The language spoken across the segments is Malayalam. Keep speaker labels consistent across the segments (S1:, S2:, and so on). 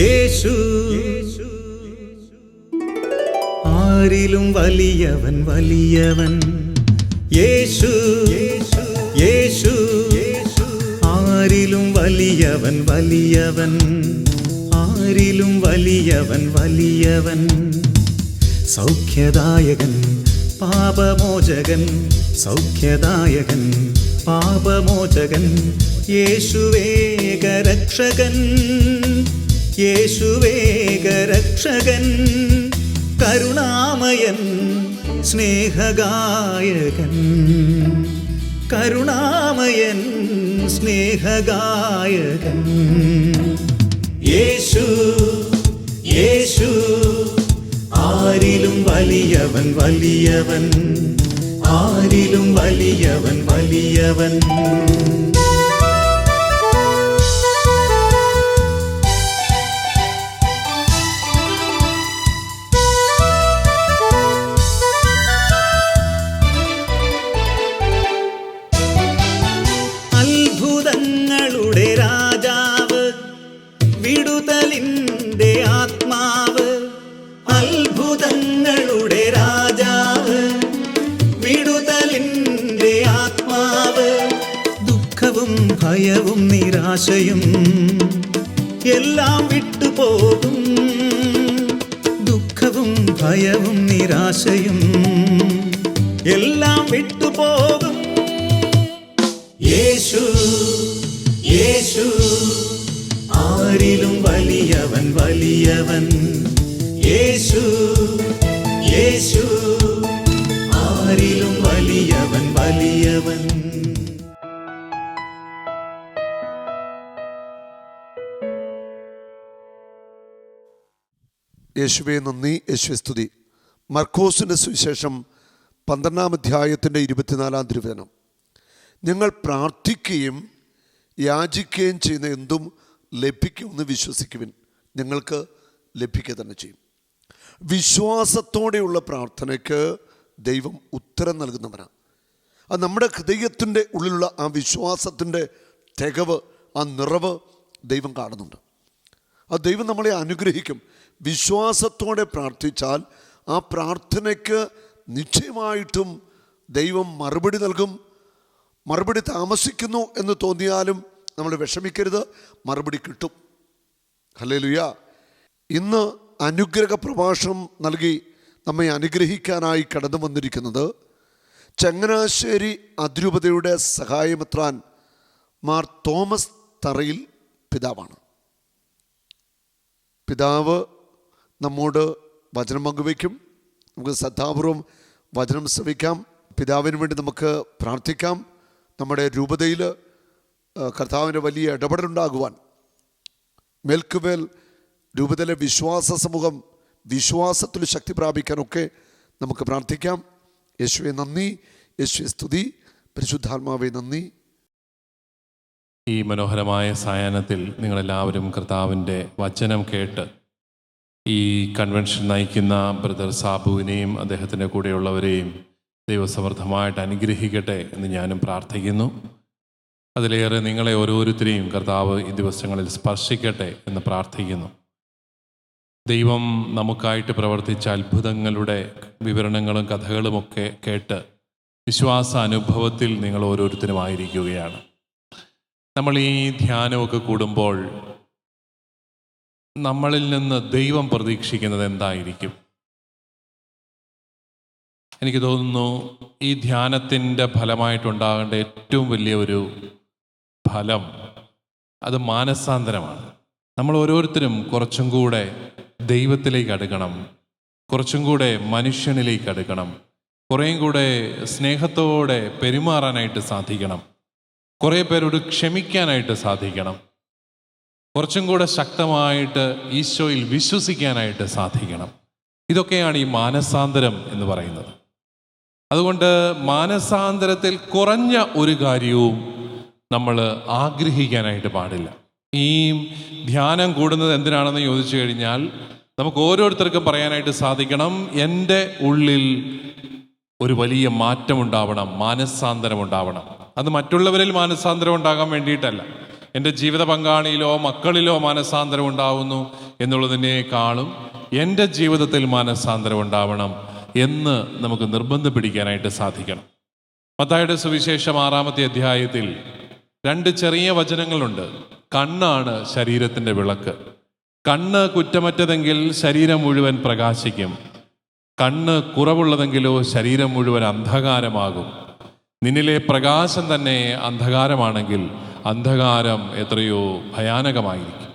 S1: യേശു ആരിലും വലിയവൻ വലിയവൻ. യേശു യേശു ആരിലും വലിയവൻ വലിയവൻ. ആരിലും വലിയവൻ വലിയവൻ. സൗഖ്യദായകൻ പാപമോചകൻ. സൗഖ്യദായകൻ പാപമോചകൻ. യേശുവേകരക്ഷകൻ. യേശുവേകരക്ഷകൻ. കരുണാമയൻ സ്നേഹഗായകൻ. കരുണാമയൻ സ്നേഹഗായകൻ. യേശു യേശു ആരിലും വലിയവൻ വലിയവൻ. ആരിലും വലിയവൻ വലിയവൻ. അത്ഭുതങ്ങളുടെ രാജാവ്, വിടുതലിൻ്റെ ആത്മാവ്. അത്ഭുതങ്ങളുടെ രാജാവ്, വിടുതലിൻ്റെ ആത്മാവ്. ദുഃഖവും ഭയവും നിരാശയും എല്ലാം വിട്ടുപോകും. ദുഃഖവും ഭയവും നിരാശയും എല്ലാം വിട്ടുപോകും. യേശു യേശു ആരിലും വലിയവൻ വലിയവൻ. യേശു യേശു ആരിലും വലിയവൻ വലിയവൻ.
S2: യേശുവേ നന്ദി, യേശുവേ സ്തുതി. മർക്കോസിൻ്റെ സുവിശേഷം 12-ാം അധ്യായത്തിൻ്റെ 24-ാം തിരുവചനം. നിങ്ങൾ പ്രാർത്ഥിക്കുകയും യാചിക്കുകയും ചെയ്യുന്ന എന്തും ലഭിക്കുമെന്ന് വിശ്വസിക്കുവിൻ, നിങ്ങൾക്ക് ലഭിക്കുക തന്നെ ചെയ്യും. വിശ്വാസത്തോടെയുള്ള പ്രാർത്ഥനയ്ക്ക് ദൈവം ഉത്തരം നൽകുന്നവനാണ്. അത് നമ്മുടെ ഹൃദയത്തിൻ്റെ ഉള്ളിലുള്ള ആ വിശ്വാസത്തിൻ്റെ തികവ്, ആ നിറവ് ദൈവം കാണുന്നുണ്ട്. ആ ദൈവം നമ്മളെ അനുഗ്രഹിക്കും. വിശ്വാസത്തോടെ പ്രാർത്ഥിച്ചാൽ ആ പ്രാർത്ഥനയ്ക്ക് നിശ്ചയമായിട്ടും ദൈവം മറുപടി നൽകും. മറുപടി താമസിക്കുന്നു എന്ന് തോന്നിയാലും നമ്മൾ വിഷമിക്കരുത്, മറുപടി കിട്ടും. ഹല്ലേലൂയ. ഇന്ന് അനുഗ്രഹ പ്രഭാഷണം നൽകി നമ്മെ അനുഗ്രഹിക്കാനായി കടന്നു വന്നിരിക്കുന്നത് ചങ്ങനാശ്ശേരി അതിരൂപതയുടെ സഹായമെത്രാൻ മാർ തോമസ് തറയിൽ പിതാവാണ്. പിതാവ് നമ്മോട് വചനം പങ്കുവയ്ക്കും. നമുക്ക് ശ്രദ്ധാപൂർവം വചനം ശ്രവിക്കാം. പിതാവിന് വേണ്ടി നമുക്ക് പ്രാർത്ഥിക്കാം. നമ്മുടെ രൂപതയിൽ കർത്താവിൻ്റെ വലിയ ഇടപെടലുണ്ടാകുവാൻ, മേൽക്കുമേൽ രൂപതയിലെ വിശ്വാസ സമൂഹം വിശ്വാസത്തിൽ ശക്തി പ്രാപിക്കാനൊക്കെ നമുക്ക് പ്രാർത്ഥിക്കാം. യേശുവേ നന്ദി, യേശുവേ സ്തുതി, പരിശുദ്ധാത്മാവേ നന്ദി.
S3: ഈ മനോഹരമായ സായാഹ്നത്തിൽ നിങ്ങളെല്ലാവരും കർത്താവിൻ്റെ വചനം കേട്ട് ഈ കൺവെൻഷൻ നയിക്കുന്ന ബ്രദർ സാബുവിനെയും അദ്ദേഹത്തിൻ്റെ കൂടെയുള്ളവരെയും ദൈവസമർത്ഥമായിട്ട് അനുഗ്രഹിക്കട്ടെ എന്ന് ഞാനും പ്രാർത്ഥിക്കുന്നു. അതിലേറെ നിങ്ങളെ ഓരോരുത്തരെയും കർത്താവ് ഈ ദിവസങ്ങളിൽ സ്പർശിക്കട്ടെ എന്ന് പ്രാർത്ഥിക്കുന്നു. ദൈവം നമുക്കായിട്ട് പ്രവർത്തിച്ച അത്ഭുതങ്ങളുടെ വിവരണങ്ങളും കഥകളുമൊക്കെ കേട്ട് വിശ്വാസ അനുഭവത്തിൽ നിങ്ങൾ ഓരോരുത്തരുമായിരിക്കുകയാണ്. നമ്മൾ ഈ ധ്യാനമൊക്കെ കൂടുമ്പോൾ നമ്മളിൽ നിന്ന് ദൈവം പ്രതീക്ഷിക്കുന്നത് എന്തായിരിക്കും? എനിക്ക് തോന്നുന്നു ഈ ധ്യാനത്തിൻ്റെ ഫലമായിട്ടുണ്ടാകേണ്ട ഏറ്റവും വലിയ ഒരു ഫലം അത് മാനസാന്തരമാണ്. നമ്മൾ ഓരോരുത്തരും കുറച്ചും കൂടെ ദൈവത്തിലേക്ക് അടുക്കണം, കുറച്ചും കൂടെ മനുഷ്യനിലേക്ക് അടുക്കണം, കുറേയും കൂടെ സ്നേഹത്തോടെ പെരുമാറാനായിട്ട് സാധിക്കണം, കുറേ പേരോട് ക്ഷമിക്കാനായിട്ട് സാധിക്കണം, കുറച്ചും കൂടെ ശക്തമായിട്ട് ഈശോയിൽ വിശ്വസിക്കാനായിട്ട് സാധിക്കണം. ഇതൊക്കെയാണ് ഈ മാനസാന്തരം എന്ന് പറയുന്നത്. അതുകൊണ്ട് മാനസാന്തരത്തിൽ കുറഞ്ഞ ഒരു കാര്യവും നമ്മൾ ആഗ്രഹിക്കാനായിട്ട് പാടില്ല. ഈ ധ്യാനം കൂടുന്നത് എന്തിനാണെന്ന് ചോദിച്ചു കഴിഞ്ഞാൽ നമുക്ക് ഓരോരുത്തർക്കും പറയാനായിട്ട് സാധിക്കണം, എൻ്റെ ഉള്ളിൽ ഒരു വലിയ മാറ്റമുണ്ടാവണം, മാനസാന്തരം ഉണ്ടാവണം. അത് മറ്റുള്ളവരിൽ മാനസാന്തരം ഉണ്ടാകാൻ വേണ്ടിയിട്ടല്ല, എൻ്റെ ജീവിത പങ്കാളിയിലോ മക്കളിലോ മാനസാന്തരം ഉണ്ടാവുന്നു എന്നുള്ളതിനേക്കാളും എൻ്റെ ജീവിതത്തിൽ മാനസാന്തരം ഉണ്ടാവണം എന്ന് നമുക്ക് നിർബന്ധം പിടിക്കാനായിട്ട് സാധിക്കണം. മത്തായിയുടെ സുവിശേഷം 6-ാമത്തെ അധ്യായത്തിൽ 2 ചെറിയ വചനങ്ങളുണ്ട്. കണ്ണാണ് ശരീരത്തിൻ്റെ വിളക്ക്. കണ്ണ് കുറ്റമറ്റതെങ്കിൽ ശരീരം മുഴുവൻ പ്രകാശിക്കും. കണ്ണ് കുറവുള്ളതെങ്കിലോ ശരീരം മുഴുവൻ അന്ധകാരമാകും. നിന്നിലെ പ്രകാശം തന്നെ അന്ധകാരമാണെങ്കിൽ അന്ധകാരം എത്രയോ ഭയാനകമായിരിക്കും.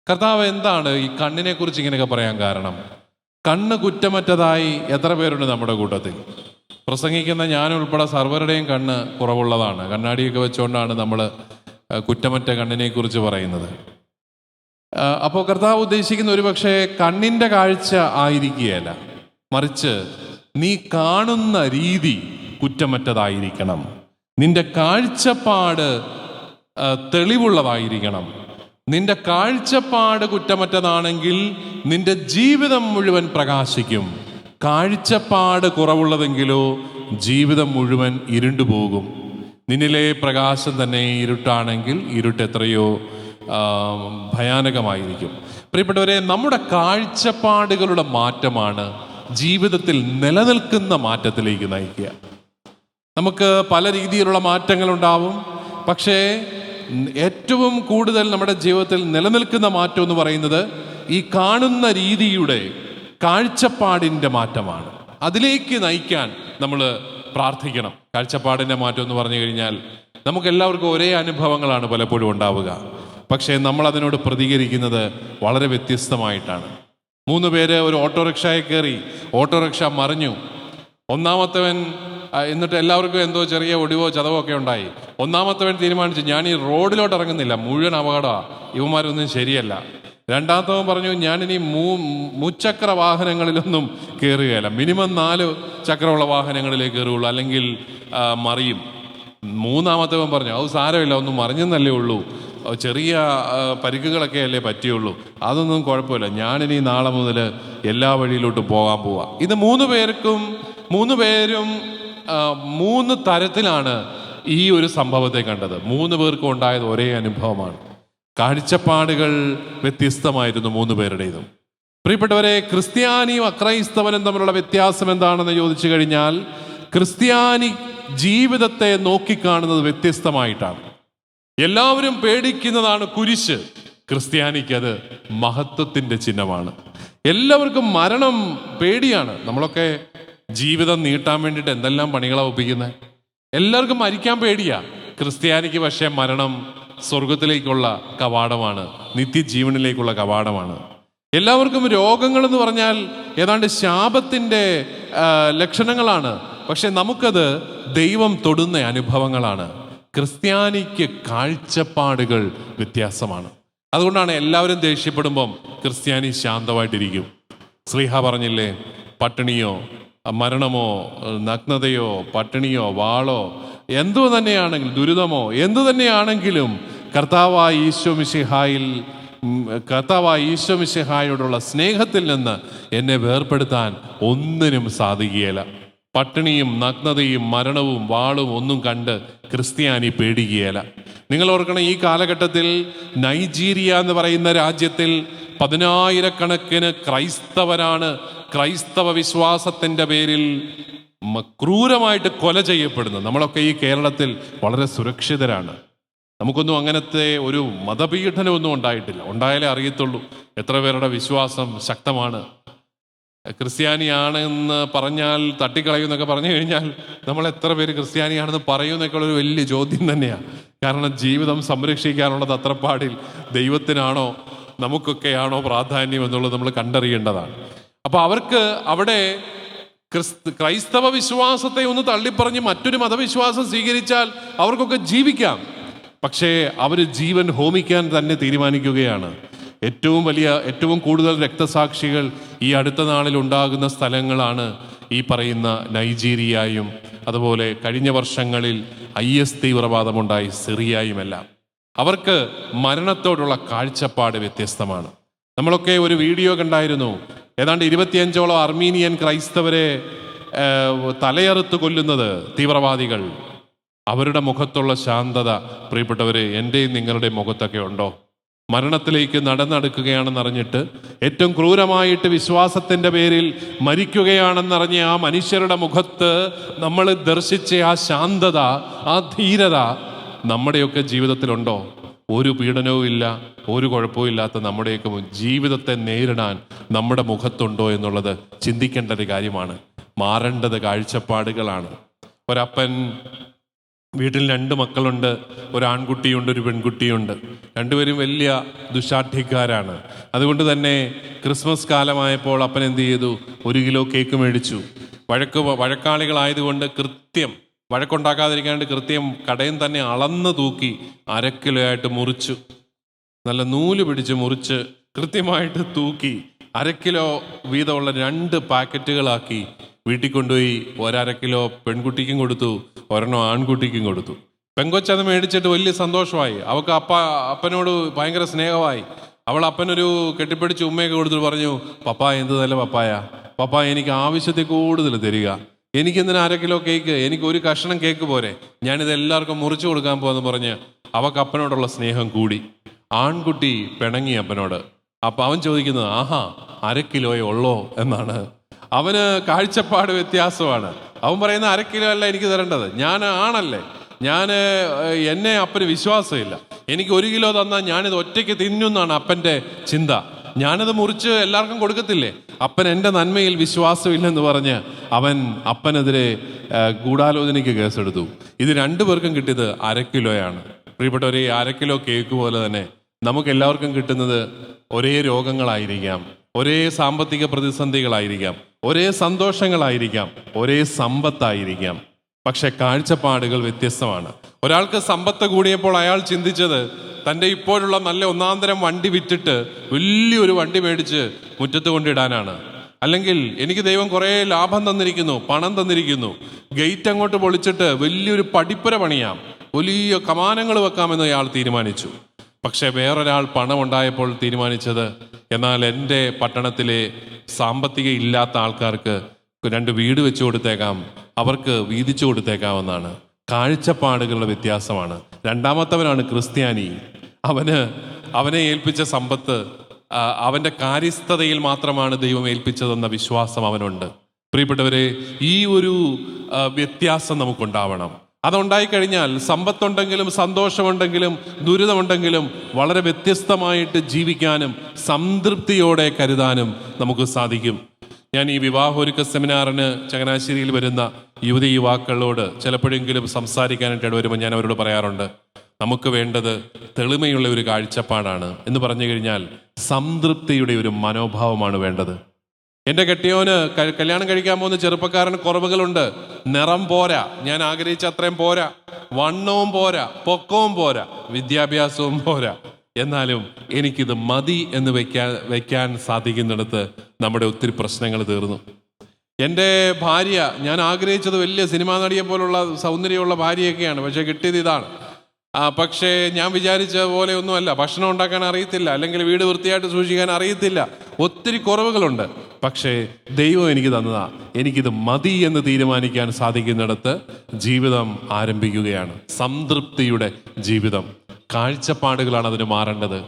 S3: കർത്താവ് എന്താണ് ഈ കണ്ണിനെ കുറിച്ച് ഇങ്ങനെയൊക്കെ പറയാൻ കാരണം? കണ്ണ് കുറ്റമറ്റതായി എത്ര പേരുണ്ട് നമ്മുടെ കൂട്ടത്തിൽ? പ്രസംഗിക്കുന്ന ഞാനുൾപ്പെടെ സർവരുടെയും കണ്ണ് കുറവുള്ളതാണ്. കണ്ണാടിയൊക്കെ വെച്ചുകൊണ്ടാണ് നമ്മൾ കുറ്റമറ്റ കണ്ണിനെ കുറിച്ച് പറയുന്നത്. അപ്പോൾ കർത്താവ് ഉദ്ദേശിക്കുന്ന ഒരു പക്ഷേ കണ്ണിൻ്റെ കാഴ്ച ആയിരിക്കുകയല്ല, മറിച്ച് നീ കാണുന്ന രീതി കുറ്റമറ്റതായിരിക്കണം. നിന്റെ കാഴ്ചപ്പാട് തെളിവുള്ളതായിരിക്കണം. നിന്റെ കാഴ്ചപ്പാട് കുറ്റമറ്റതാണെങ്കിൽ നിന്റെ ജീവിതം മുഴുവൻ പ്രകാശിക്കും. കാഴ്ചപ്പാട് കുറവുള്ളതെങ്കിലോ ജീവിതം മുഴുവൻ ഇരുണ്ടുപോകും. നിന്നിലെ പ്രകാശം തന്നെ ഇരുട്ടാണെങ്കിൽ ഇരുട്ട് എത്രയോ ഭയാനകമായിരിക്കും. പ്രിയപ്പെട്ടവരെ, നമ്മുടെ കാഴ്ചപ്പാടുകളുടെ മാറ്റമാണ് ജീവിതത്തിൽ നിലനിൽക്കുന്ന മാറ്റത്തിലേക്ക് നയിക്കുക. നമുക്ക് പല രീതിയിലുള്ള മാറ്റങ്ങളുണ്ടാവും, പക്ഷേ ഏറ്റവും കൂടുതൽ നമ്മുടെ ജീവിതത്തിൽ നിലനിൽക്കുന്ന മാറ്റം എന്ന് പറയുന്നത് ഈ കാണുന്ന രീതിയുടെ കാഴ്ചപ്പാടിൻ്റെ മാറ്റമാണ്. അതിലേക്ക് നയിക്കാൻ നമ്മൾ പ്രാർത്ഥിക്കണം. കാഴ്ചപ്പാടിൻ്റെ മാറ്റം എന്ന് പറഞ്ഞു കഴിഞ്ഞാൽ നമുക്കെല്ലാവർക്കും ഒരേ അനുഭവങ്ങളാണ് പലപ്പോഴും ഉണ്ടാവുക, പക്ഷേ നമ്മൾ അതിനോട് പ്രതികരിക്കുന്നത് വളരെ വ്യത്യസ്തമായിട്ടാണ്. 3 പേര് ഒരു ഓട്ടോറിക്ഷയിൽ കയറി, ഓട്ടോറിക്ഷ മറിഞ്ഞു. ഒന്നാമത്തവൻ, എന്നിട്ട് എല്ലാവർക്കും എന്തോ ചെറിയ ഒടിവോ ചതവോ ഒക്കെ ഉണ്ടായി. ഒന്നാമത്തവൻ തീരുമാനിച്ചു, ഞാൻ ഈ റോഡിലോട്ട് ഇറങ്ങുന്നില്ല, മുഴുവൻ അപകടമാണ്, ഇവന്മാരൊന്നും ശരിയല്ല. രണ്ടാമത്തവൻ പറഞ്ഞു, ഞാനിനി മുച്ചക്ര വാഹനങ്ങളിലൊന്നും കയറുകയില്ല, മിനിമം 4 ചക്രമുള്ള വാഹനങ്ങളിലേ കയറുകയുള്ളൂ, അല്ലെങ്കിൽ മറിയും. മൂന്നാമത്തവൻ പറഞ്ഞു, അത് സാരമില്ല, ഒന്നും മറിഞ്ഞെന്നല്ലേ ഉള്ളൂ, ചെറിയ പരിക്കുകളൊക്കെ അല്ലേ പറ്റിയുള്ളൂ, അതൊന്നും കുഴപ്പമില്ല, ഞാനിനി നാളെ മുതൽ എല്ലാ വഴിയിലോട്ടും പോകാൻ പോവാ. ഇത് 3 പേരും 3 തരത്തിലാണ് ഈ ഒരു സംഭവത്തെ കണ്ടത്. 3 പേർക്കും ഉണ്ടായത് ഒരേ അനുഭവമാണ്. കാഴ്ചപ്പാടുകൾ വ്യത്യസ്തമായിരുന്നു 3 പേരുടേതും. പ്രിയപ്പെട്ടവരെ, ക്രിസ്ത്യാനിയും അക്രൈസ്തവനും തമ്മിലുള്ള വ്യത്യാസം എന്താണെന്ന് ചോദിച്ചു കഴിഞ്ഞാൽ, ക്രിസ്ത്യാനി ജീവിതത്തെ നോക്കിക്കാണുന്നത് വ്യത്യസ്തമായിട്ടാണ്. എല്ലാവരും പേടിക്കുന്നതാണ് കുരിശ്. ക്രിസ്ത്യാനിക്ക് അത് മഹത്വത്തിൻ്റെ ചിഹ്നമാണ്. എല്ലാവർക്കും മരണം പേടിയാണ്. നമ്മളൊക്കെ ജീവിതം നീട്ടാൻ വേണ്ടിയിട്ട് എന്തെല്ലാം പണികളാണ് ഒപ്പിക്കുന്നത്. എല്ലാവർക്കും മരിക്കാൻ പേടിയാ. ക്രിസ്ത്യാനിക്ക് പക്ഷേ മരണം സ്വർഗത്തിലേക്കുള്ള കവാടമാണ്, നിത്യജീവനിലേക്കുള്ള കവാടമാണ്. എല്ലാവർക്കും രോഗങ്ങളെന്ന് പറഞ്ഞാൽ ഏതാണ്ട് ശാപത്തിൻ്റെ ലക്ഷണങ്ങളാണ്, പക്ഷെ നമുക്കത് ദൈവം തൊടുന്ന അനുഭവങ്ങളാണ്. ക്രിസ്ത്യാനിക്ക് കാഴ്ചപ്പാടുകൾ വ്യത്യാസമാണ്. അതുകൊണ്ടാണ് എല്ലാവരും ദേഷ്യപ്പെടുമ്പം ക്രിസ്ത്യാനി ശാന്തമായിട്ടിരിക്കും. ശ്രീഹ പറഞ്ഞില്ലേ, പട്ടിണിയോ മരണമോ നഗ്നതയോ പട്ടിണിയോ വാളോ എന്തു തന്നെയാണെങ്കിലും, ദുരിതമോ എന്തു തന്നെയാണെങ്കിലും കർത്താവായ ഈശോ മിശിഹായോടുള്ള സ്നേഹത്തിൽ നിന്ന് എന്നെ വേർപെടുത്താൻ ഒന്നിനും സാധിക്കുകയില്ല. പട്ടിണിയും നഗ്നതയും മരണവും വാളും ഒന്നും കണ്ട് ക്രിസ്ത്യാനി പേടിക്കുകയില്ല. നിങ്ങൾ ഓർക്കണം, ഈ കാലഘട്ടത്തിൽ നൈജീരിയ എന്ന് പറയുന്ന രാജ്യത്തിൽ 10,000-കണക്കിന് ക്രൈസ്തവരാണ് ക്രൈസ്തവ വിശ്വാസത്തിൻ്റെ പേരിൽ ക്രൂരമായിട്ട് കൊല ചെയ്യപ്പെടുന്നത്. നമ്മളൊക്കെ ഈ കേരളത്തിൽ വളരെ സുരക്ഷിതരാണ്. നമുക്കൊന്നും അങ്ങനത്തെ ഒരു മതപീഡനമൊന്നും ഉണ്ടായിട്ടില്ല. ഉണ്ടായാലേ അറിയത്തുള്ളൂ എത്ര പേരുടെ വിശ്വാസം ശക്തമാണ്. ക്രിസ്ത്യാനിയാണെന്ന് പറഞ്ഞാൽ തട്ടിക്കളയുമെന്നൊക്കെ പറഞ്ഞു കഴിഞ്ഞാൽ നമ്മൾ എത്ര പേര് ക്രിസ്ത്യാനിയാണെന്ന് പറയുമെന്നൊക്കെ ഒരു വലിയ ചോദ്യം തന്നെയാണ്. കാരണം ജീവിതം സംരക്ഷിക്കാനുള്ള തത്രപ്പാടിൽ ദൈവത്തിനാണോ നമുക്കൊക്കെയാണോ പ്രാധാന്യം എന്നുള്ളത് നമ്മൾ കണ്ടറിയേണ്ടതാണ്. അപ്പോൾ അവർക്ക് അവിടെ ക്രൈസ്തവ വിശ്വാസത്തെ ഒന്ന് തള്ളിപ്പറഞ്ഞ് മറ്റൊരു മതവിശ്വാസം സ്വീകരിച്ചാൽ അവർക്കൊക്കെ ജീവിക്കാം. പക്ഷേ അവർ ജീവൻ ഹോമിക്കാൻ തന്നെ തീരുമാനിക്കുകയാണ്. ഏറ്റവും കൂടുതൽ രക്തസാക്ഷികൾ ഈ അടുത്ത നാളിൽ ഉണ്ടാകുന്ന സ്ഥലങ്ങളാണ് ഈ പറയുന്ന നൈജീരിയയും, അതുപോലെ കഴിഞ്ഞ വർഷങ്ങളിൽ IS തീവ്രവാദമുണ്ടായി സിറിയയുമെല്ലാം. അവർക്ക് മരണത്തോടുള്ള കാഴ്ചപ്പാട് വ്യത്യസ്തമാണ്. നമ്മളൊക്കെ ഒരു വീഡിയോ കണ്ടായിരുന്നു, ഏതാണ്ട് 25ഓളം അർമീനിയൻ ക്രൈസ്തവരെ തലയറുത്ത് കൊല്ലുന്നത് തീവ്രവാദികൾ. അവരുടെ മുഖത്തുള്ള ശാന്തത പ്രിയപ്പെട്ടവരെ എൻ്റെയും നിങ്ങളുടെയും മുഖത്തൊക്കെ ഉണ്ടോ? മരണത്തിലേക്ക് നടന്നെടുക്കുകയാണെന്നറിഞ്ഞിട്ട് ഏറ്റവും ക്രൂരമായിട്ട് വിശ്വാസത്തിൻ്റെ പേരിൽ മരിക്കുകയാണെന്നറിഞ്ഞ ആ മനുഷ്യരുടെ മുഖത്ത് നമ്മൾ ദർശിച്ച ആ ശാന്തത, ആ ധീരത നമ്മുടെയൊക്കെ ജീവിതത്തിലുണ്ടോ? ഒരു പീഡനവും ഇല്ല, ഒരു കുഴപ്പവും ഇല്ലാത്ത നമ്മുടെയൊക്കെ ജീവിതത്തെ നേരിടാൻ നമ്മുടെ മുഖത്തുണ്ടോ എന്നുള്ളത് ചിന്തിക്കേണ്ട ഒരു കാര്യമാണ്. മാറേണ്ടത് കാഴ്ചപ്പാടുകളാണ്. ഒരപ്പൻ വീട്ടിൽ 2 മക്കളുണ്ട്, ഒരു ആൺകുട്ടിയുണ്ട്, ഒരു പെൺകുട്ടിയുണ്ട്. രണ്ടുപേരും വലിയ ദുശാഠ്യക്കാരാണ്. അതുകൊണ്ട് തന്നെ ക്രിസ്മസ് കാലമായപ്പോൾ അപ്പൻ എന്ത് ചെയ്തു? 1 കിലോ കേക്ക് മേടിച്ചു. വഴക്കാളികളായതുകൊണ്ട് കൃത്യം വഴക്കുണ്ടാക്കാതിരിക്കാണ്ട് കൃത്യം കടയിൽ തന്നെ അളന്ന് തൂക്കി 1/2 കിലോ ആയിട്ട് മുറിച്ചു. നല്ല നൂല് പിടിച്ച് മുറിച്ച് കൃത്യമായിട്ട് തൂക്കി 1/2 കിലോ വീതമുള്ള 2 പാക്കറ്റുകളാക്കി വീട്ടിൽ കൊണ്ടുപോയി 1/2 കിലോ പെൺകുട്ടിക്കും കൊടുത്തു, 1 ആൺകുട്ടിക്കും കൊടുത്തു. പെങ്കൊച്ചത് മേടിച്ചിട്ട് വലിയ സന്തോഷമായി. അവൾക്ക് അപ്പനോട് ഭയങ്കര സ്നേഹമായി. അവൾ അപ്പനൊരു കെട്ടിപ്പിടിച്ച് ഉമ്മയൊക്കെ കൊടുത്തിട്ട് പറഞ്ഞു, പപ്പായ എന്ത് നല്ല പപ്പായ എനിക്ക് ആവശ്യത്തിൽ കൂടുതൽ തരിക. എനിക്കെന്തിനാ 1/2 കിലോ കേക്ക്? എനിക്ക് 1 കഷ്ണം കേക്ക് പോരെ, ഞാനിത് എല്ലാവർക്കും മുറിച്ചു കൊടുക്കാൻ പോകുമെന്ന് പറഞ്ഞ് അവൾക്ക് അപ്പനോടുള്ള സ്നേഹം കൂടി. ആൺകുട്ടി പിണങ്ങി അപ്പനോട്. അപ്പം അവൻ ചോദിക്കുന്നത്, ആഹാ 1/2 കിലോയേ ഉള്ളോ എന്നാണ്. അവന് കാഴ്ചപ്പാട് വ്യത്യാസമാണ്. അവൻ പറയുന്ന 1/2 കിലോ അല്ല എനിക്ക് തരേണ്ടത്, ഞാൻ ആണല്ലേ, എന്നെ അപ്പന് വിശ്വാസമില്ല, എനിക്ക് 1 കിലോ തന്നാൽ ഞാനിത് ഒറ്റയ്ക്ക് തിന്നുന്നാണ് അപ്പൻ്റെ ചിന്ത. ഞാനത് മുറിച്ച് എല്ലാവർക്കും കൊടുക്കത്തില്ലേ? അപ്പൻ എൻ്റെ നന്മയിൽ വിശ്വാസമില്ലെന്ന് പറഞ്ഞ് അവൻ അപ്പനെതിരെ ഗൂഢാലോചനയ്ക്ക് കേസെടുത്തു. ഇത് 2 പേർക്കും കിട്ടിയത് 1/2 കിലോയാണ്. പ്രിയപ്പെട്ടവരെ, 1/2 കിലോ കേക്ക് പോലെ തന്നെ നമുക്ക് എല്ലാവർക്കും കിട്ടുന്നത് ഒരേ രോഗങ്ങളായിരിക്കാം, ഒരേ സാമ്പത്തിക പ്രതിസന്ധികളായിരിക്കാം, ഒരേ സന്തോഷങ്ങളായിരിക്കാം, ഒരേ സമ്പത്തായിരിക്കാം. പക്ഷെ കാഴ്ചപ്പാടുകൾ വ്യത്യസ്തമാണ്. ഒരാൾക്ക് സമ്പത്ത് കൂടിയപ്പോൾ അയാൾ ചിന്തിച്ചത് തൻ്റെ ഇപ്പോഴുള്ള നല്ല ഒന്നാന്തരം വണ്ടി വിറ്റിട്ട് വലിയൊരു വണ്ടി മേടിച്ച് മുറ്റത്ത് കൊണ്ടിടാനാണ്. അല്ലെങ്കിൽ എനിക്ക് ദൈവം കുറേ ലാഭം തന്നിരിക്കുന്നു, പണം തന്നിരിക്കുന്നു, ഗേറ്റ് അങ്ങോട്ട് പൊളിച്ചിട്ട് വലിയൊരു പടിപ്പുര പണിയാം, വലിയ കമാനങ്ങൾ വെക്കാമെന്ന് അയാൾ തീരുമാനിച്ചു. പക്ഷെ വേറൊരാൾ പണം ഉണ്ടായപ്പോൾ തീരുമാനിച്ചത്, എന്നാൽ എൻ്റെ പട്ടണത്തിലെ സാമ്പത്തിക ഇല്ലാത്ത ആൾക്കാർക്ക് 2 വീട് വെച്ചു കൊടുത്തേക്കാം, അവർക്ക് വീതിച്ചു കൊടുത്തേക്കാമെന്നാണ്. കാഴ്ചപ്പാടുകളുടെ വ്യത്യാസമാണ്. രണ്ടാമത്തവനാണ് ക്രിസ്ത്യാനി. അവനെ ഏൽപ്പിച്ച സമ്പത്ത് അവൻ്റെ കാര്യസ്ഥതയിൽ മാത്രമാണ് ദൈവം ഏൽപ്പിച്ചതെന്ന വിശ്വാസം അവനുണ്ട്. പ്രിയപ്പെട്ടവരെ, ഈ ഒരു വ്യത്യാസം നമുക്കുണ്ടാവണം. അതുണ്ടായിക്കഴിഞ്ഞാൽ സമ്പത്തുണ്ടെങ്കിലും സന്തോഷമുണ്ടെങ്കിലും ദുരിതമുണ്ടെങ്കിലും വളരെ വ്യത്യസ്തമായിട്ട് ജീവിക്കാനും സംതൃപ്തിയോടെ കരുതാനും നമുക്ക് സാധിക്കും. ഞാൻ ഈ വിവാഹോരുക്ക സെമിനാറിന് ചങ്ങനാശ്ശേരിയിൽ വരുന്ന യുവതിയുവാക്കളോട് ചിലപ്പോഴെങ്കിലും സംസാരിക്കാനായിട്ട് ഇടവരുമ്പോൾ ഞാൻ അവരോട് പറയാറുണ്ട്, നമുക്ക് വേണ്ടത് തെളിമയുള്ള ഒരു കാഴ്ചപ്പാടാണ്. എന്ന് പറഞ്ഞു കഴിഞ്ഞാൽ സംതൃപ്തിയുടെ ഒരു മനോഭാവമാണ് വേണ്ടത്. എൻ്റെ കെട്ടിയോന് കല്യാണം കഴിക്കാൻ പോകുന്ന ചെറുപ്പക്കാരന് കുറവുകളുണ്ട്. നിറം പോരാ, ഞാൻ ആഗ്രഹിച്ച അത്രയും പോരാ, വണ്ണവും പോരാ, പൊക്കവും പോരാ, വിദ്യാഭ്യാസവും പോരാ. എന്നാലും എനിക്കിത് മതി എന്ന് വെക്കാൻ സാധിക്കുന്നിടത്ത് നമ്മുടെ ഒത്തിരി പ്രശ്നങ്ങൾ തീർന്നു. എൻ്റെ ഭാര്യ, ഞാൻ ആഗ്രഹിച്ചത് വലിയ സിനിമാ നടിയെ പോലുള്ള സൗന്ദര്യമുള്ള ഭാര്യയൊക്കെയാണ്, പക്ഷെ കിട്ടിയത് ഇതാണ്. പക്ഷേ ഞാൻ വിചാരിച്ച പോലെ ഒന്നുമല്ല. ഭക്ഷണം ഉണ്ടാക്കാൻ അറിയത്തില്ല, അല്ലെങ്കിൽ വീട് വൃത്തിയായിട്ട് സൂക്ഷിക്കാൻ അറിയത്തില്ല, ഒത്തിരി കുറവുകളുണ്ട്. പക്ഷേ ദൈവം എനിക്ക് തന്നതാ, എനിക്കിത് മതി എന്ന് തീരുമാനിക്കാൻ സാധിക്കുന്നിടത്ത് ജീവിതം ആരംഭിക്കുകയാണ്. സംതൃപ്തിയുടെ ജീവിതം. കാഴ്ചപ്പാടുകളാണ് അതിന് മാറേണ്ടത്.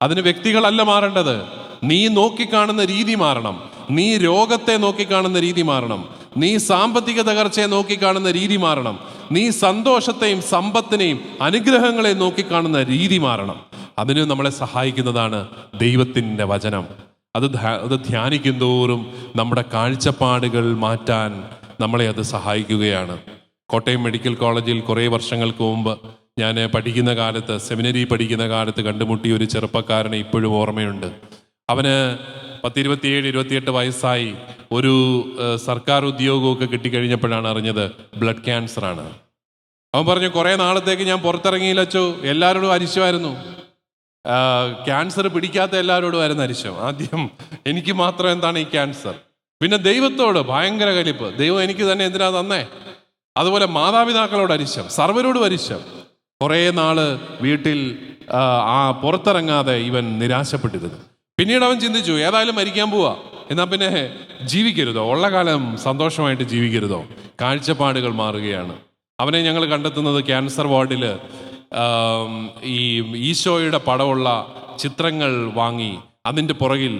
S3: അതിന് വ്യക്തികളല്ല മാറേണ്ടത്. നീ നോക്കിക്കാണുന്ന രീതി മാറണം. നീ രോഗത്തെ നോക്കിക്കാണുന്ന രീതി മാറണം. നീ സാമ്പത്തിക തകർച്ചയെ നോക്കിക്കാണുന്ന രീതി മാറണം. നീ സന്തോഷത്തെയും സമ്പത്തിനെയും അനുഗ്രഹങ്ങളെയും നോക്കിക്കാണുന്ന രീതി മാറണം. അതിന് നമ്മളെ സഹായിക്കുന്നതാണ് ദൈവത്തിൻ്റെ വചനം. അത് ധ്യാനിക്കും തോറും നമ്മുടെ കാഴ്ചപ്പാടുകൾ മാറ്റാൻ നമ്മളെ അത് സഹായിക്കുകയാണ്. കോട്ടയം മെഡിക്കൽ കോളേജിൽ കുറേ വർഷങ്ങൾക്ക് മുമ്പ് ഞാൻ പഠിക്കുന്ന കാലത്ത്, സെമിനറി പഠിക്കുന്ന കാലത്ത് കണ്ടുമുട്ടിയ ഒരു ചെറുപ്പക്കാരനെ ഇപ്പോഴും ഓർമ്മയുണ്ട്. അവന് 27-28 വയസ്സായി. ഒരു സർക്കാർ ഉദ്യോഗമൊക്കെ കിട്ടിക്കഴിഞ്ഞപ്പോഴാണ് അറിഞ്ഞത് ബ്ലഡ് ക്യാൻസറാണ്. അവൻ പറഞ്ഞു, കുറേ നാളത്തേക്ക് ഞാൻ പുറത്തിറങ്ങിയില്ലച്ചോ, എല്ലാവരോടും അരിശമായിരുന്നു. ക്യാൻസർ പിടിക്കാത്ത എല്ലാവരോടും ആയിരുന്നു അരിശം. ആദ്യം എനിക്ക് മാത്രം എന്താണ് ഈ ക്യാൻസർ. പിന്നെ ദൈവത്തോട് ഭയങ്കര കലിപ്പ്, ദൈവം എനിക്ക് തന്നെ എന്തിനാ തന്നേ. അതുപോലെ മാതാപിതാക്കളോട് അരിശം, സർവരോടും അരിശം. കുറേ നാള് വീട്ടിൽ പുറത്തിറങ്ങാതെ ഇവൻ നിരാശപ്പെട്ടിരുന്നു. പിന്നീട് അവൻ ചിന്തിച്ചു, ഏതായാലും മരിക്കാൻ പോവാ, എന്നാൽ പിന്നെ ജീവിക്കരുതോ, ഉള്ള കാലം സന്തോഷമായിട്ട് ജീവിക്കരുതോ. കാഴ്ചപ്പാടുകൾ മാറുകയാണ്. അവനെ ഞങ്ങൾ കണ്ടെത്തുന്നത് ക്യാൻസർ വാർഡിൽ ഈ ഈശോയുടെ പടമുള്ള ചിത്രങ്ങൾ വാങ്ങി അതിൻ്റെ പുറകിൽ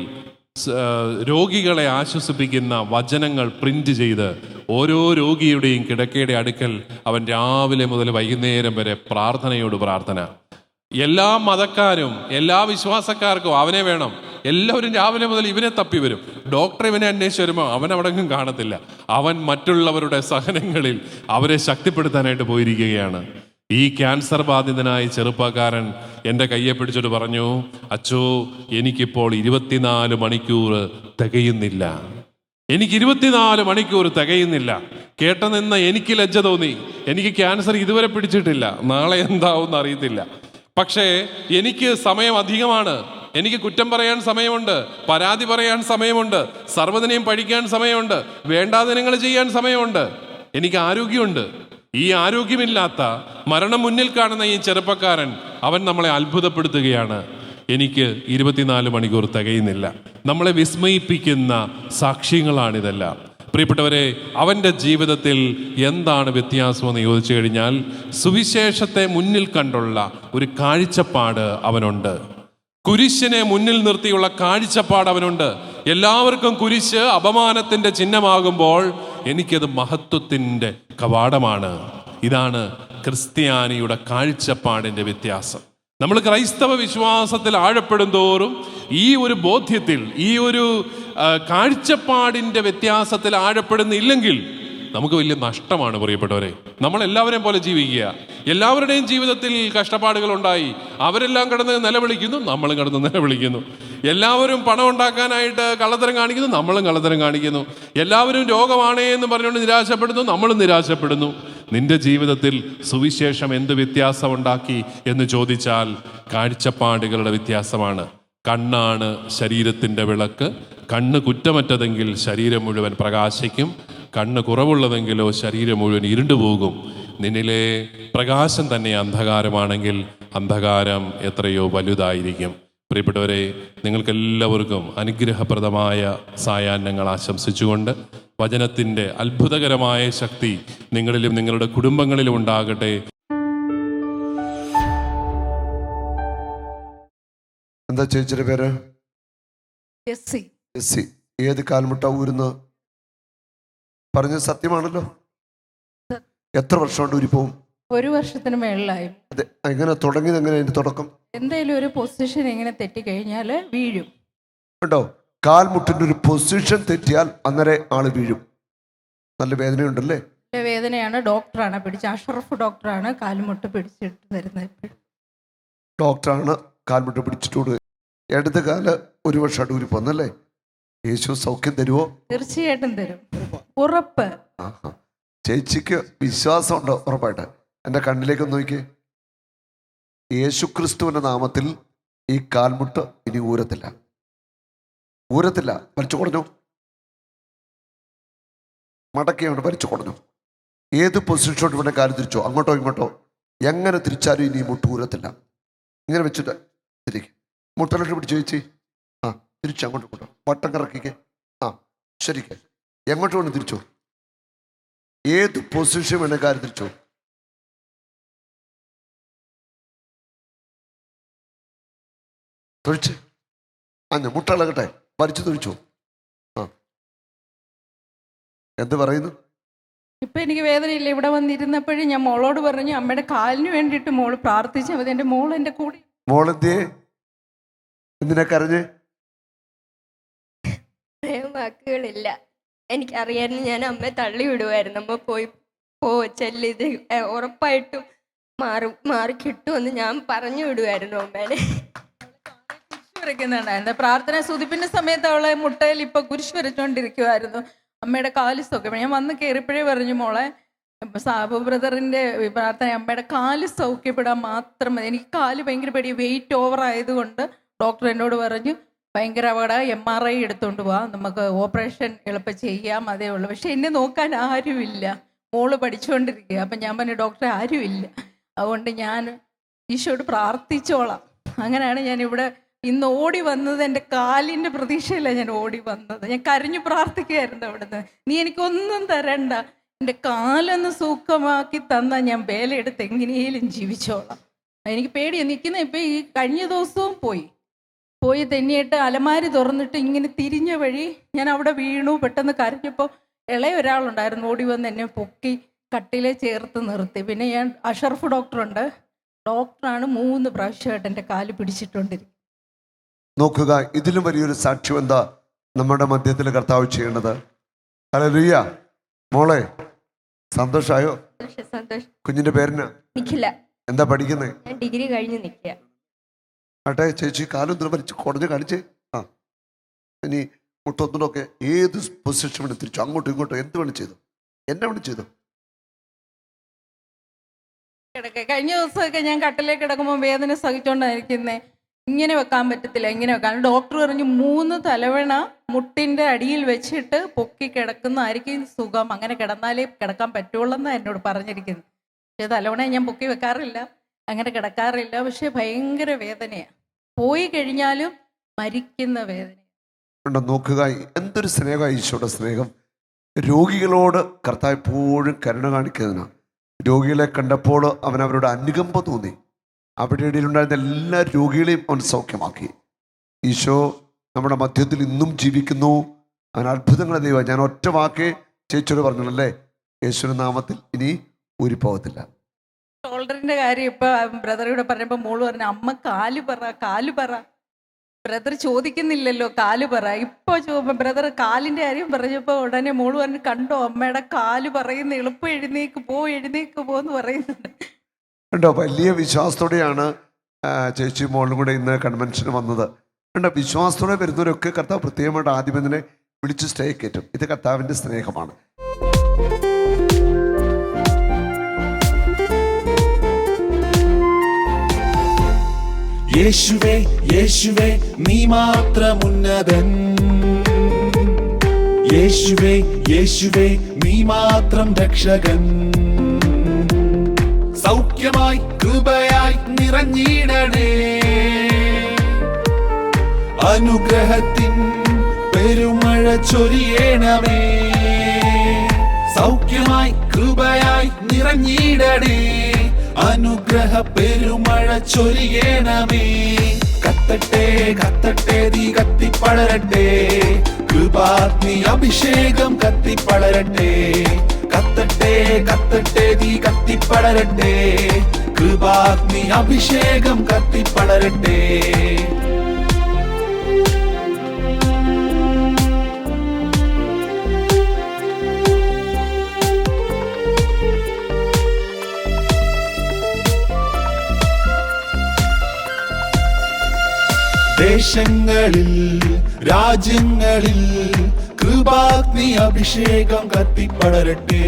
S3: രോഗികളെ ആശ്വസിപ്പിക്കുന്ന വചനങ്ങൾ പ്രിന്റ് ചെയ്ത് ഓരോ രോഗിയുടെയും കിടക്കയുടെ അടുക്കൽ അവൻ രാവിലെ മുതൽ വൈകുന്നേരം വരെ പ്രാർത്ഥനയോട് പ്രാർത്ഥന. എല്ലാ മതക്കാരും എല്ലാ വിശ്വാസക്കാർക്കും അവനെ വേണം. എല്ലാവരും രാവിലെ മുതൽ ഇവനെ തപ്പി വരും. ഡോക്ടർ ഇവനെ അന്വേഷിച്ച് വരുമ്പോൾ അവൻ അവിടെങ്ങും കാണത്തില്ല. അവൻ മറ്റുള്ളവരുടെ സഹനങ്ങളിൽ അവരെ ശക്തിപ്പെടുത്താനായിട്ട് പോയിരിക്കുകയാണ്. ഈ ക്യാൻസർ ബാധിതനായ ചെറുപ്പക്കാരൻ എൻ്റെ കയ്യെ പിടിച്ചിട്ട് പറഞ്ഞു, അച്ചോ, എനിക്കിപ്പോൾ 24 മണിക്കൂർ തികയുന്നില്ല. എനിക്ക് 24 മണിക്കൂർ തികയുന്നില്ല. കേട്ട നിന്ന് എനിക്ക് ലജ്ജ തോന്നി. എനിക്ക് ക്യാൻസർ ഇതുവരെ പിടിച്ചിട്ടില്ല, നാളെ എന്താവും അറിയത്തില്ല. പക്ഷേ എനിക്ക് സമയം അധികമാണ്. എനിക്ക് കുറ്റം പറയാൻ സമയമുണ്ട്, പരാതി പറയാൻ സമയമുണ്ട്, സർവ്വതിനെയും പഴിക്കാൻ സമയമുണ്ട്, വേണ്ടാതിനങ്ങൾ ചെയ്യാൻ സമയമുണ്ട്. എനിക്ക് ആരോഗ്യമുണ്ട്. ഈ ആരോഗ്യമില്ലാത്ത മരണം മുന്നിൽ കാണുന്ന ഈ ചെറുപ്പക്കാരൻ അവൻ നമ്മളെ അത്ഭുതപ്പെടുത്തുകയാണ്. എനിക്ക് 24 മണിക്കൂർ തികയുന്നില്ല. നമ്മളെ വിസ്മയിപ്പിക്കുന്ന സാക്ഷ്യങ്ങളാണിതെല്ലാം. പ്രിയപ്പെട്ടവരെ, അവൻ്റെ ജീവിതത്തിൽ എന്താണ് വ്യത്യാസമെന്ന് ചോദിച്ചു കഴിഞ്ഞാൽ സുവിശേഷത്തെ മുന്നിൽ കണ്ടുള്ള ഒരു കാഴ്ചപ്പാട് അവനുണ്ട്. കുരിശിനെ മുന്നിൽ നിർത്തിയുള്ള കാഴ്ചപ്പാട് അവനുണ്ട്. എല്ലാവർക്കും കുരിശ് അപമാനത്തിൻ്റെ ചിഹ്നമാകുമ്പോൾ എനിക്കത് മഹത്വത്തിൻ്റെ കവാടമാണ്. ഇതാണ് ക്രിസ്ത്യാനിയുടെ കാഴ്ചപ്പാടിൻ്റെ വ്യത്യാസം. നമ്മൾ ക്രൈസ്തവ വിശ്വാസത്തിൽ ആഴപ്പെടും തോറും ഈ ഒരു ബോധ്യത്തിൽ, ഈ ഒരു കാഴ്ചപ്പാടിൻ്റെ വ്യത്യാസത്തിൽ ആഴപ്പെടുന്നില്ലെങ്കിൽ നമുക്ക് വലിയ നഷ്ടമാണ് പ്രിയപ്പെട്ടവരെ. നമ്മളെല്ലാവരെയും പോലെ ജീവിക്കുക. എല്ലാവരുടെയും ജീവിതത്തിൽ കഷ്ടപ്പാടുകൾ ഉണ്ടായി. അവരെല്ലാം കിടന്ന് നിലവിളിക്കുന്നു, നമ്മളും കിടന്ന് നിലവിളിക്കുന്നു. എല്ലാവരും പണം ഉണ്ടാക്കാനായിട്ട് കള്ളത്തരം കാണിക്കുന്നു, നമ്മളും കള്ളത്തരം കാണിക്കുന്നു. എല്ലാവരും രോഗമാണേ എന്ന് പറഞ്ഞുകൊണ്ട് നിരാശപ്പെടുന്നു, നമ്മളും നിരാശപ്പെടുന്നു. നിന്റെ ജീവിതത്തിൽ സുവിശേഷം എന്ത് വ്യത്യാസം ഉണ്ടാക്കി എന്ന് ചോദിച്ചാൽ കാഴ്ചപ്പാടുകളുടെ വ്യത്യാസമാണ്. കണ്ണാണ് ശരീരത്തിൻ്റെ വിളക്ക്. കണ്ണ് കുറ്റമറ്റതെങ്കിൽ ശരീരം മുഴുവൻ പ്രകാശിക്കും. കണ്ണ് കുറവുള്ളതെങ്കിലോ ശരീരം മുഴുവൻ ഇരുണ്ടുപോകും. നിന്നിലെ പ്രകാശം തന്നെ അന്ധകാരമാണെങ്കിൽ അന്ധകാരം എത്രയോ വലുതായിരിക്കും. പ്രിയപ്പെട്ടവരെ, നിങ്ങൾക്കെല്ലാവർക്കും അനുഗ്രഹപ്രദമായ സായാഹ്നങ്ങൾ ആശംസിച്ചുകൊണ്ട് വചനത്തിൻ്റെ അത്ഭുതകരമായ ശക്തി നിങ്ങളിലും നിങ്ങളുടെ കുടുംബങ്ങളിലും ഉണ്ടാകട്ടെ.
S2: എന്താ ചേച്ചിയുടെ പേര്?
S4: എസ്സി.
S2: എസ്സി. ഏത് കാൽമുട്ട ഊരുന്ന്? പറഞ്ഞത് സത്യമാണല്ലോ. എത്ര വർഷം കൊണ്ട് ഊരിപ്പോവും?
S4: 1 വർഷത്തിന് മേളിലായി.
S2: അതെ. എങ്ങനെ തുടങ്ങിയത്? എങ്ങനെ അതിന്റെ തുടക്കം?
S4: എന്തെങ്കിലും ഒരു പൊസിഷൻ ഇങ്ങനെ തെറ്റിക്കഴിഞ്ഞാൽ വീഴും.
S2: കേട്ടോ, കാൽമുട്ടിന്റെ ഒരു പൊസിഷൻ തെറ്റിയാൽ അന്നേരം ആള് വീഴും. നല്ല വേദനയുണ്ടല്ലേ?
S4: വേദനയാണ്. ഡോക്ടറാണ് അഷ്റഫ് ഡോക്ടറാണ് കാൽമുട്ട് പിടിച്ചിട്ട് തരുന്നത്.
S2: ഡോക്ടറാണ് കാൽമുട്ട് പിടിച്ചിട്ട്. ഇടത് കാല് 1 വർഷമായിട്ട് ഊരിപ്പോന്നല്ലേ? യേശു സൗഖ്യം തരുമോ?
S4: തീർച്ചയായിട്ടും തരും, ഉറപ്പ്.
S2: ചേച്ചിക്ക് വിശ്വാസമുണ്ട് ഉറപ്പായിട്ട്. എൻ്റെ കണ്ണിലേക്ക് നോക്കിയേ. യേശുക്രിസ്തുവിൻ്റെ നാമത്തിൽ ഈ കാൽമുട്ട് ഇനി ഊരത്തില്ല, ഊരത്തില്ല. വലിച്ചു കുറഞ്ഞു, മടക്കിയാണ് വലിച്ചു കുറഞ്ഞു. ഏത് പൊസിഷനോട്ട് ഇവിടെ കാല് തിരിച്ചോ, അങ്ങോട്ടോ ഇങ്ങോട്ടോ, എങ്ങനെ തിരിച്ചാലും ഇനി മുട്ട് ഊരത്തില്ല. ഇങ്ങനെ വെച്ചിട്ട് തിരികെ മുട്ടലോട്ട് പിടിച്ച് ചേച്ചി. ആ, തിരിച്ചു അങ്ങോട്ട് കൊണ്ടോ, വട്ടം കറക്കിക്കേ. ആ, ശരിക്ക് എങ്ങോട്ട് കൊണ്ട് തിരിച്ചോ. ഏത് പൊസിഷൻ വേണ കാര്യം തിരിച്ചോ. തൊഴിച്ച് അഞ്ഞ മുട്ടളകട്ടെ, വലിച്ചു തൊഴിച്ചോ. ആ, എന്ത് പറയുന്നു?
S4: ഇപ്പൊ എനിക്ക് വേദനയില്ല. ഇവിടെ വന്നിരുന്നപ്പോഴും ഞാൻ മോളോട് പറഞ്ഞു, അമ്മയുടെ കാലിന് വേണ്ടിയിട്ട് മോള് പ്രാർത്ഥിച്ചാൽ മതി. എൻ്റെ മോൾ എൻ്റെ കൂടെ.
S2: മോളെന്തേ? എന്തിനാ കരഞ്ഞ്?
S5: വാക്കുകളില്ല. എനിക്കറിയാൻ ഞാൻ അമ്മയെ തള്ളി വിടുമായിരുന്നു. അമ്മ ചെല്ലിത് ഉറപ്പായിട്ടും മാറി കിട്ടുമെന്ന് ഞാൻ പറഞ്ഞു വിടുമായിരുന്നു അമ്മേനെ.
S4: കുരിശ് വരയ്ക്കുന്നുണ്ടായിരുന്നു. പ്രാർത്ഥന സുതിപ്പിന്റെ സമയത്ത് അവളെ മുട്ടയിൽ ഇപ്പൊ കുരിശ് വരച്ചോണ്ടിരിക്കുവായിരുന്നു. അമ്മയുടെ കാല് സൗഖ്യം. ഞാൻ വന്ന് കയറിപ്പോഴേ പറഞ്ഞു, മോളെ സാബു ബ്രദറിന്റെ പ്രാർത്ഥന അമ്മയുടെ കാല് സൗഖ്യപ്പെടാൻ മാത്രം മതി. എനിക്ക് കാല് ഭയങ്കര പേടി, വെയിറ്റ് ഓവർ ആയതുകൊണ്ട് ഡോക്ടർ എന്നോട് പറഞ്ഞു, ഭയങ്കര അപകടം, MRI എടുത്തുകൊണ്ട് പോവാം, നമുക്ക് ഓപ്പറേഷൻ എളുപ്പം ചെയ്യാം, അതേ ഉള്ളൂ. പക്ഷെ എന്നെ നോക്കാൻ ആരുമില്ല. മോള് പഠിച്ചുകൊണ്ടിരിക്കുക. അപ്പം ഞാൻ പറഞ്ഞു, ഡോക്ടറെ ആരുമില്ല, അതുകൊണ്ട് ഞാൻ ഈശോയോട് പ്രാർത്ഥിച്ചോളാം. അങ്ങനെയാണ് ഞാൻ ഇവിടെ ഇന്ന് ഓടി വന്നത്. എൻ്റെ കാലിൻ്റെ പ്രതീക്ഷയില്ല ഞാൻ ഓടി വന്നത്. ഞാൻ കരഞ്ഞു പ്രാർത്ഥിക്കുകയായിരുന്നു അവിടുന്ന്. നീ എനിക്കൊന്നും തരണ്ട, എൻ്റെ കാലൊന്ന് സൂക്കമാക്കി തന്നാൽ ഞാൻ വേലയെടുത്ത് എങ്ങനെയും ജീവിച്ചോളാം. എനിക്ക് പേടിയാണ് നിൽക്കുന്നത്. ഇപ്പം ഈ കഴിഞ്ഞ ദിവസവും പോയി തെന്നിയിട്ട് അലമാരി തുറന്നിട്ട് ഇങ്ങനെ തിരിഞ്ഞ വഴി ഞാൻ അവിടെ വീണു. പെട്ടെന്ന് കരഞ്ഞപ്പോൾ ഇളയ ഒരാളുണ്ടായിരുന്നു, ഓടി വന്ന് എന്നെ പൊക്കി കട്ടിലെ ചേർത്ത് നിർത്തി. പിന്നെ ഞാൻ അഷറഫ് ഡോക്ടറാണ് 3 പ്രാവശ്യമായിട്ട് എൻ്റെ കാല് പിടിച്ചിട്ടുണ്ടിരിക്കും.
S2: നോക്കുക, ഇതിലും വലിയൊരു സാക്ഷ്യം എന്താ നമ്മുടെ മധ്യത്തിൽ കർത്താവ് ചെയ്യേണ്ടത്? ഹല്ലേലൂയ. മോളെ സന്തോഷായോ?
S5: സന്തോഷം.
S2: കുഞ്ഞിന്റെ പേരിന്
S5: നിഖില.
S2: എന്താ പഠിക്കുന്നത്?
S5: ഞാൻ ഡിഗ്രി കഴിഞ്ഞ് നിൽക്കുക.
S2: ആട്ടെ ചേച്ചി, കാലും വലിച്ച് കുടഞ്ഞ് കാണിച്ചേ. ആ, ഇനി മുട്ടൊന്നിലൊക്കെ ഏത് പൊസിഷൻ വേണം തിരിച്ചു, അങ്ങോട്ടും ഇങ്ങോട്ടും എന്ത് വേണം ചെയ്തു, എന്നെ വേണം ചെയ്തു.
S4: കഴിഞ്ഞ ദിവസമൊക്കെ ഞാൻ കട്ടിലേക്ക് കിടക്കുമ്പോൾ വേദന സഹിച്ചോണ്ടായിരിക്കുന്നേ. ഇങ്ങനെ വെക്കാൻ പറ്റത്തില്ല, ഇങ്ങനെ വെക്കാൻ. ഡോക്ടർ പറഞ്ഞു 3 തലവണ മുട്ടിൻ്റെ അടിയിൽ വെച്ചിട്ട് പൊക്കി കിടക്കുന്നതായിരിക്കും സുഖം, അങ്ങനെ കിടന്നാലേ കിടക്കാൻ പറ്റുള്ളൂന്നാണ് എന്നോട് പറഞ്ഞിരിക്കുന്നത്. പക്ഷേ തലവണ ഞാൻ പൊക്കി വെക്കാറില്ല, അങ്ങനെ കിടക്കാറില്ല. പക്ഷെ ഭയങ്കര വേദനയാണ്, പോയി കഴിഞ്ഞാലും മരിക്കുന്ന വേദന.
S2: നോക്കുക, എന്തൊരു സ്നേഹം, ഈശോയുടെ സ്നേഹം. രോഗികളോട് കർത്താവ് എപ്പോഴും കരുണ കാണിക്കുന്നതിനാണ്. രോഗികളെ കണ്ടപ്പോൾ അവൻ അവരോട് അനുകമ്പ തോന്നി. അവിടെ ഇടയിലുണ്ടായിരുന്ന എല്ലാ രോഗികളെയും അവൻ സൗഖ്യമാക്കി. ഈശോ നമ്മുടെ മധ്യത്തിൽ ഇന്നും ജീവിക്കുന്നു. അവൻ അത്ഭുതങ്ങളെ ദൈവം. ഞാൻ ഒറ്റ വാക്കേ ചേച്ചിയോട് പറഞ്ഞല്ലേ, യേശുവിന്റെ നാമത്തിൽ ഇനി ഊരിപ്പോകത്തില്ല.
S4: ഷോൾഡറിന്റെ കാര്യം ഇപ്പൊ ബ്രദറോട് പറഞ്ഞപ്പോ മോള് പറഞ്ഞു, അമ്മ കാല് പറ. ബ്രദർ ചോദിക്കുന്നില്ലല്ലോ, കാല് പറ. ഇപ്പൊ ബ്രദർ കാലിന്റെ കാര്യം പറഞ്ഞപ്പോ ഉടനെ മോള് പറഞ്ഞു, കണ്ടോ അമ്മയുടെ കാല് പറയുന്ന, എളുപ്പം എഴുന്നേക്ക് പോ എന്ന് പറയുന്നുണ്ട്.
S2: കണ്ടോ, വലിയ വിശ്വാസത്തോടെയാണ് ചേച്ചി മോളും കൂടെ ഇന്ന് കൺവെൻഷന് വന്നത്. കണ്ടോ, വിശ്വാസത്തോടെ വരുന്നവരൊക്കെ കർത്താവ് പ്രത്യേകമായിട്ട് ആദ്യം ഇതിനെ വിളിച്ച് സ്റ്റേ കയറ്റും. ഇത് കർത്താവിൻ്റെ സ്നേഹമാണ്.
S1: യേശുവേ യേശുവേ നീ മാത്രം ഉന്നതൻ, യേശുവേ യേശുവേ നീ മാത്രം രക്ഷകൻ. സൗഖ്യമായി കൃപയായി നിറഞ്ഞിടണേ, അനുഗ്രഹത്തിൻ പെരുമഴ ചൊരിയണമേ. സൗഖ്യമായി കൃപയായി നിറഞ്ഞിടണേ, അനുഗ്രഹ പെരുമഴ ചൊരിയണമേ. കത്തട്ടെ കത്തട്ടെ തീ കത്തിപ്പടരട്ടെ, കൃപാഗ്നി അഭിഷേകം കത്തിപ്പടരട്ടെ. കത്തട്ടെ കത്തട്ടെ തീ കത്തിപ്പടരട്ടെ, കൃപാഗ്നി അഭിഷേകം കത്തിപ്പടരട്ടെ. ദേശങ്ങളിൽ രാജ്യങ്ങളിൽ കൃപാഗ്നി അഭിഷേകം കത്തിപ്പടരട്ടെ.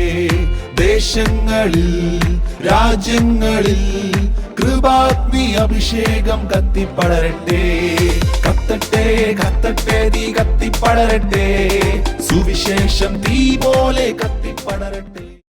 S1: ദേശങ്ങളിൽ രാജ്യങ്ങളിൽ കൃപാഗ്നി അഭിഷേകം കത്തിപ്പടരട്ടെ. കത്തട്ടെ കത്തട്ടെ തീ കത്തിപ്പടരട്ടെ, സുവിശേഷം തീ പോലെ കത്തിപ്പടരട്ടെ.